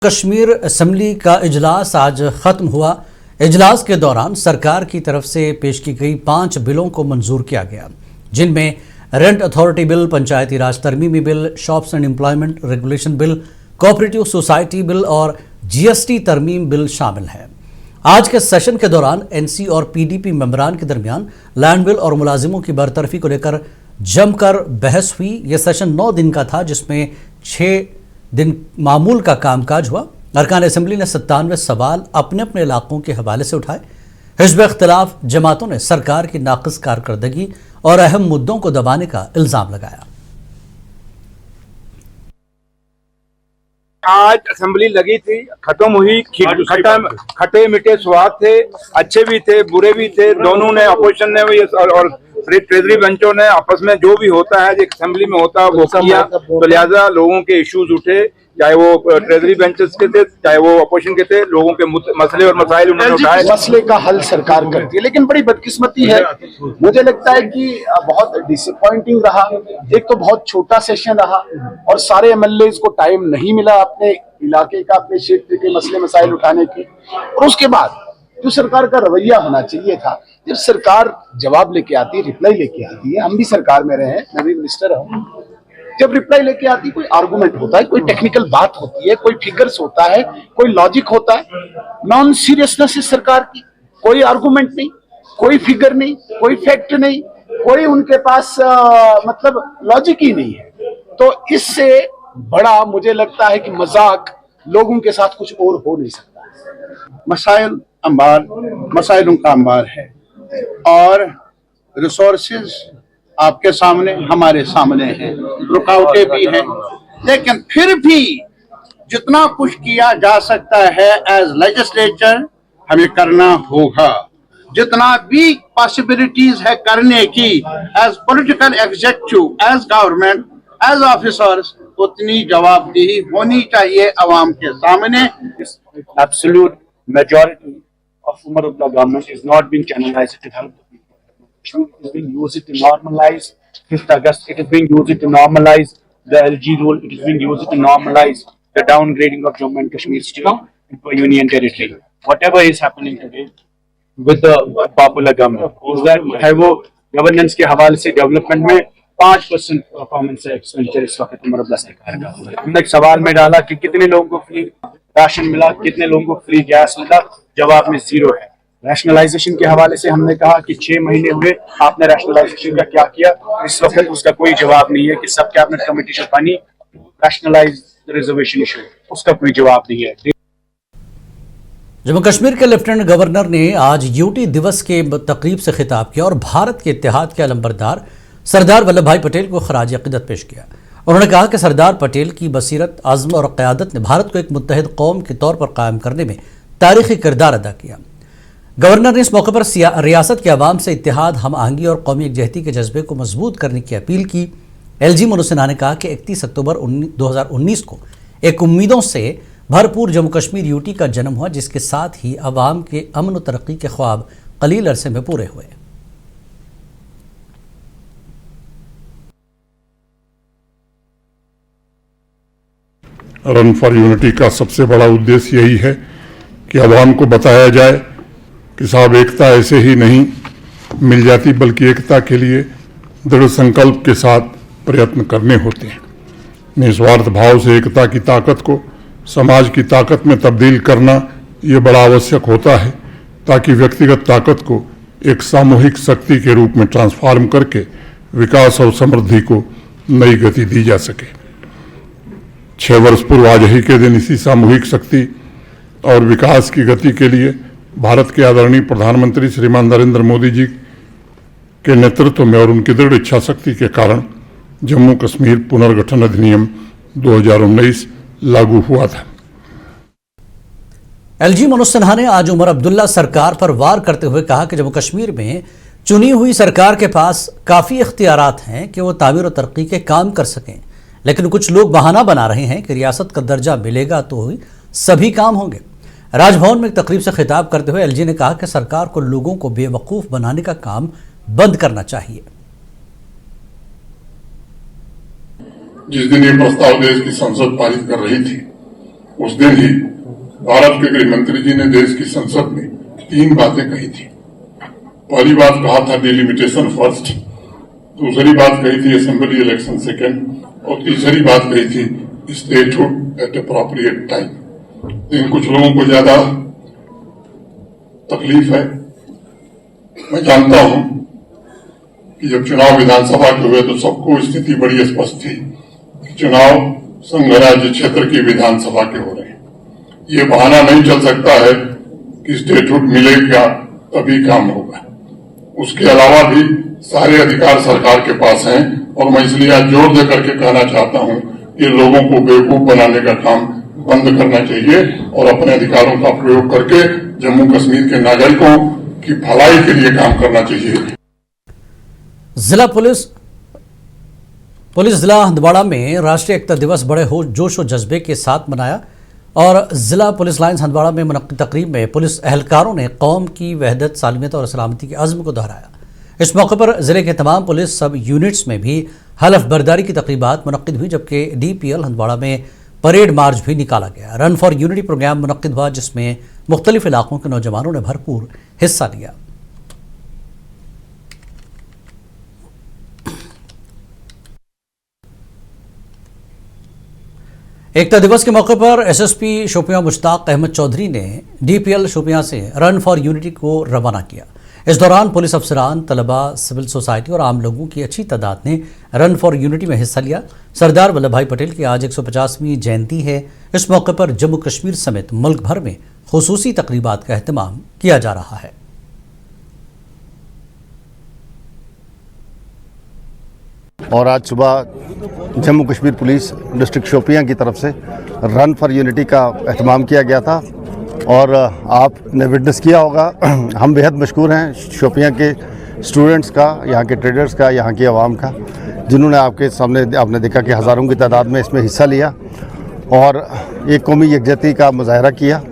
Kashmir assembly का इजलास आज खत्म हुआ। इजलास के दौरान सरकार की तरफ से पेश की गई 5 बिलों को मंजूर किया गया, जिनमें rent authority bill, panchayati raj तरमीमी bill, shops and employment regulation bill, cooperative society bill और जीएसटी तरमीम बिल शामिल है। आज के सेशन के दौरान एनसी और पीडीपी मेंबरान के दरमियान लैंड बिल और मुलाजिमों की बरतरफी को लेकर जमकर बहस हुई। यह सेशन 9 दिन का था, जिसमें 6 दिन मामूल का कामकाज हुआ। अरकान असेंबली ने 97 सवाल अपने अपने इलाकों के हवाले से उठाए। हिज़्ब इख्तिलाफ जमातों ने सरकार की नाक़िस कारकर्दगी और अहम मुद्दों को दबाने का इल्जाम लगाया। आज असेंबली लगी थी, खत्म हुई, खट्टे मीठे स्वाद थे, अच्छे भी थे, बुरे भी थे। दोनों ने, अपोजिशन ने और ट्रेजरी बेंचों ने आपस में जो भी होता है, जो असेंबली में होता है वो किया। तो लिहाजा लोगों के इश्यूज उठे, चाहे वो ट्रेजरी बेंचेस के थे, चाहे वो अपोजिशन के थे। लोगों के मसले और मसाइल उन्होंने उठाए। मसले का हल सरकार करती है, लेकिन बड़ी बदकिस्मती है। मुझे लगता है कि बहुत डिसअपॉइंटिंग रहा। एक तो बहुत छोटा सेशन रहा और सारे एमएलए को टाइम नहीं मिला अपने इलाके का, अपने क्षेत्र के मसले मसाइल उठाने की। और उसके बाद जो सरकार का रवैया होना चाहिए था, जब सरकार जवाब लेके आती है, रिप्लाई लेके आती है, हम भी सरकार में रहे हैं, मैं भी मिनिस्टर हूँ, जब रिप्लाई लेके आती है, कोई आर्गुमेंट होता है, कोई टेक्निकल बात होती है, कोई फिगर्स होता है, कोई लॉजिक होता है। नॉन सीरियसनेस इस सरकार की, कोई आर्गुमेंट नहीं, कोई फिगर नहीं, कोई फैक्ट नहीं, कोई उनके पास मतलब लॉजिक ही नहीं है। तो इससे बड़ा मुझे लगता है कि मजाक लोगों के साथ कुछ और हो नहीं सकता। मसाइलों का अंबार है और रिसोर्सेज आपके सामने, हमारे सामने हैं, रुकावटें भी हैं, लेकिन फिर भी जितना कुछ किया जा सकता है एज लेजिस्लेचर हमें करना होगा। जितना भी पॉसिबिलिटीज है करने की as political executive, as government, as officers, उतनी जवाबदेही होनी चाहिए अवाम के सामने। Absolute majority of Umar Abdullah government is not being channelized to help the people. It is being used to normalize 5th August. It is being used to normalize the LG rule. It is being used to normalize the downgrading of Jammu and Kashmir state into a union territory. Whatever is happening today with the popular government is that है वो governance के हवाले से development में 5% performance expenditure इस वक्त उमर अब्दुल्ला सरकार का। हमने एक सवाल में डाला कि कितने लोगों को फ्री राशन मिला, कितने लोगों को फ्री गैस मिला, जवाब में 0 है। रैशनलाइजेशन के हवाले से हमने कहा कि 6 महीने हुए, आपने रैशनलाइजेशन का क्या किया? इस वक्त उसका कोई जवाब नहीं है कि सब कैबिनेट कमेटी से पानी रैशनलाइज रिजर्वेशन इशू, उसका कोई जवाब नहीं है। जम्मू कश्मीर के लेफ्टिनेंट गवर्नर ने आज यूटी दिवस के तकरीब से खिताब किया और भारत के इत्तेहाद के अलंबरदार सरदार वल्लभ भाई पटेल को खराज अक़ीदत पेश किया। उन्होंने कहा कि सरदार पटेल की बसीरत, आज़्म और क़यादत ने भारत को एक मुत्तहिद कौम के तौर पर कायम करने में तारीख़ी किरदार अदा किया। गवर्नर ने इस मौके पर रियासत के अवाम से इत्तेहाद, हम आहंगी और कौमी यकजहती के जज्बे को मजबूत करने की अपील की। LG मनोज सिन्हा ने कहा कि 31 अक्टूबर 2019 को एक उम्मीदों से भरपूर जम्मू कश्मीर यूटी का जन्म हुआ, जिसके साथ ही अवाम के अमन और तरक्की के ख्वाब कलील अरसे में पूरे हुए। रन फॉर यूनिटी का सबसे बड़ा उद्देश्य यही है कि अवाम को बताया जाए कि साहब एकता ऐसे ही नहीं मिल जाती, बल्कि एकता के लिए दृढ़ संकल्प के साथ प्रयत्न करने होते हैं। निस्वार्थ भाव से एकता की ताकत को समाज की ताकत में तब्दील करना ये बड़ा आवश्यक होता है, ताकि व्यक्तिगत ताकत को एक सामूहिक शक्ति के रूप में ट्रांसफॉर्म करके विकास और समृद्धि को नई गति दी जा सके। 6 वर्ष पूर्व आज ही के दिन इसी सामूहिक शक्ति और विकास की गति के लिए भारत के आदरणीय प्रधानमंत्री श्रीमान नरेंद्र मोदी जी के नेतृत्व में और उनकी दृढ़ इच्छा शक्ति के कारण जम्मू कश्मीर पुनर्गठन अधिनियम 2019 लागू हुआ था। LG मनोज सिन्हा ने आज उमर अब्दुल्ला सरकार पर वार करते हुए कहा कि जम्मू कश्मीर में चुनी हुई सरकार के पास काफ़ी इख्तियारात हैं कि वो तामीर और तरक्की के काम कर सकें, लेकिन कुछ लोग बहाना बना रहे हैं कि रियासत का दर्जा मिलेगा तो ही सभी काम होंगे। राजभवन में एक तकरीब से खिताब करते हुए LG ने कहा कि सरकार को लोगों को बेवकूफ़ बनाने का काम बंद करना चाहिए। जिस दिन ये प्रस्ताव देश की संसद पारित कर रही थी, उस दिन ही भारत के गृह मंत्री जी ने देश की संसद में 3 बातें कही थी। पहली बात कहा था डिलिमिटेशन फर्स्ट, दूसरी बात कही थी असेंबली इलेक्शन सेकेंड, और तीसरी बात कही थी स्टेटहुड एट अप्रोप्रिएट टाइम। लेकिन कुछ लोगों को ज्यादा तकलीफ है। मैं जानता हूं कि जब चुनाव विधानसभा के हुए तो सबको स्थिति बड़ी स्पष्ट थी कि चुनाव संघ राज्य क्षेत्र की विधानसभा के हो रहे हैं। ये बहाना नहीं चल सकता है कि स्टेटहुड मिलेगा तभी काम होगा। उसके अलावा भी सारे अधिकार सरकार के पास हैं, और मैं इसलिए आज जोर दे करके कहना चाहता हूं कि लोगों को बेवकूफ बनाने का काम बंद करना चाहिए और अपने अधिकारों का प्रयोग करके जम्मू कश्मीर के नागरिकों की भलाई के लिए काम करना चाहिए। जिला पुलिस जिला हंदवाड़ा में राष्ट्रीय एकता दिवस बड़े जोश और जज्बे के साथ मनाया और जिला पुलिस लाइन्स हंदवाड़ा में मुनक्किद तकरीब में पुलिस एहलकारों ने कौम की वहदत, सालमियत और सलामती के अज़्म को दोहराया। इस मौके पर जिले के तमाम पुलिस सब यूनिट्स में भी हलफ बर्दारी की तकरीबात मुनक्किद हुई, जबकि DPL हंदवाड़ा में परेड मार्च भी निकाला गया। रन फॉर यूनिटी प्रोग्राम मुनक्किद हुआ, जिसमें मुख्तलिफ इलाकों के नौजवानों ने भरपूर हिस्सा लिया। एकता दिवस के मौके पर SSP शोपियां मुश्ताक अहमद चौधरी ने DPL शोपियां से रन फॉर यूनिटी को रवाना किया। इस दौरान पुलिस अफसरान, तलबा, सिविल सोसाइटी और आम लोगों की अच्छी तादाद ने रन फॉर यूनिटी में हिस्सा लिया। सरदार वल्लभ भाई पटेल की आज 150वीं जयंती है। इस मौके पर जम्मू कश्मीर समेत मुल्क भर में खुसूसी तकरीबात का एहतमाम किया जा रहा है। और आज सुबह जम्मू कश्मीर पुलिस डिस्ट्रिक्ट शोपियां की तरफ से रन फॉर यूनिटी का एहतमाम किया गया था और आपने विटनेस किया होगा। हम बेहद मशकूर हैं शोपियां के स्टूडेंट्स का, यहाँ के ट्रेडर्स का, यहाँ की आवाम का, जिन्होंने आपके सामने आपने देखा कि हज़ारों की तादाद में इसमें हिस्सा लिया और एक कौमी यकजहती का मुजाहरा किया।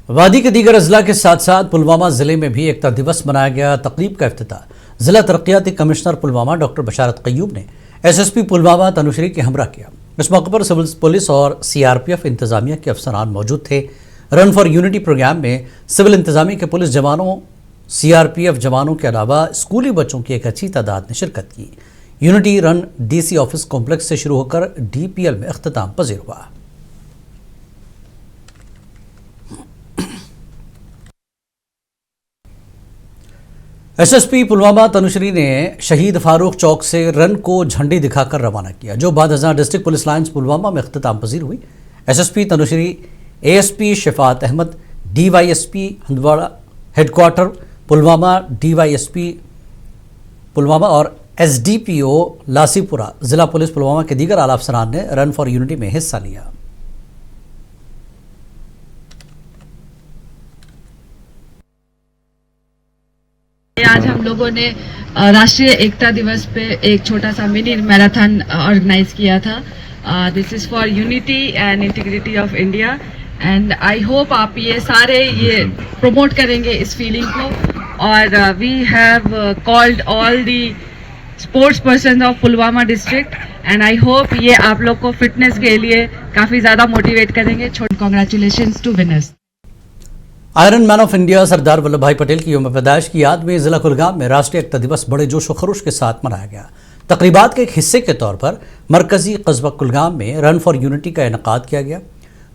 वादी के दीगर अजला के साथ साथ पुलवामा जिले में भी एकता दिवस मनाया गया। तकरीब का इफ्तिताह जिला तरक्याती कमिश्नर पुलवामा डॉक्टर बशारत क़य्यूम ने SSP पुलवामा तनुश्री के हमरा किया। इस मौके पर सिविल पुलिस और CRPF इंतजामिया के अफसरान मौजूद थे। रन फॉर यूनिटी प्रोग्राम में सिविल इंतजामिया के पुलिस जवानों, CRPF जवानों के अलावा स्कूली बच्चों की एक अच्छी तादाद ने शिरकत की। Unity run DC office complex से शुरू होकर DPL में अख्तिताम पजीर हुआ। SSP पुलवामा तनुश्री ने शहीद फारूक चौक से रन को झंडी दिखाकर रवाना किया, जो बाद हज़ार डिस्ट्रिक्ट पुलिस लाइन्स पुलवामा में अख्तिताम पजीर हुई। SSP Tanushree, ASP Shafat Ahmad, DYSP Handwara headquarter Pulwama, DYSP Pulwama और SDPO लासीपुरा जिला पुलिस पुलवामा के दीगर आला अफसरान ने रन फॉर यूनिटी में हिस्सा लिया। आज हम लोगों ने राष्ट्रीय एकता दिवस पे एक छोटा सा मिनी मैराथन ऑर्गेनाइज किया था। This is for unity and integrity of India and I hope आप ये सारे ये प्रमोट करेंगे इस फीलिंग को। और we have called all the sports person of Pulwama district and I hope ये आप लोग को फिटनेस के लिए काफ़ी ज़्यादा मोटिवेट करेंगे। Congratulations to winners. Iron man of India Sardar Vallabh Bhai Patel की यौम पैदाइश की याद में जिला कुलगाम में राष्ट्रीय एकता दिवस बड़े जोश व खरोश के साथ मनाया गया। तकरीबात के एक हिस्से के तौर पर मरकजी कस्बा कुलगाम में रन फॉर यूनिटी का इनेकाद किया गया,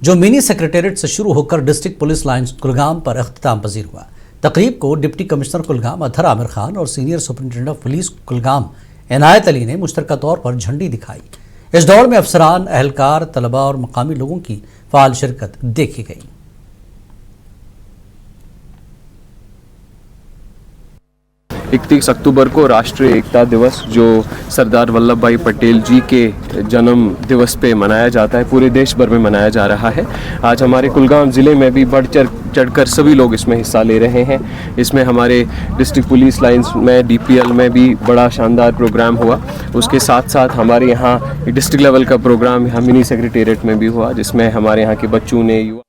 जो मिनी सेक्रेटेरिएट से शुरू होकर डिस्ट्रिक्ट पुलिस लाइन्स कुलगाम पर अख्तिताम पजीर हुआ। तकरीब को डिप्टी कमिश्नर कुलगाम अतहर आमिर खान और senior superintendent of police Kulgam Inayat Ali ने मुश्तरका तौर पर झंडी दिखाई। इस दौड़ में अफसरान, अहलकार, तलबा और मकामी लोगों की फाल शिरकत देखी गई। 31 अक्टूबर को राष्ट्रीय एकता दिवस जो सरदार वल्लभ भाई पटेल जी के जन्म दिवस पे मनाया जाता है, पूरे देश भर में मनाया जा रहा है। आज हमारे कुलगाम ज़िले में भी बढ़ चढ़कर सभी लोग इसमें हिस्सा ले रहे हैं। इसमें हमारे डिस्ट्रिक्ट पुलिस लाइंस में DPL में भी बड़ा शानदार प्रोग्राम हुआ। उसके साथ साथ हमारे यहाँ डिस्ट्रिक्ट लेवल का प्रोग्राम यहाँ मिनी सेक्रेटेरिएट में भी हुआ, जिसमें हमारे यहाँ के बच्चों ने, युवा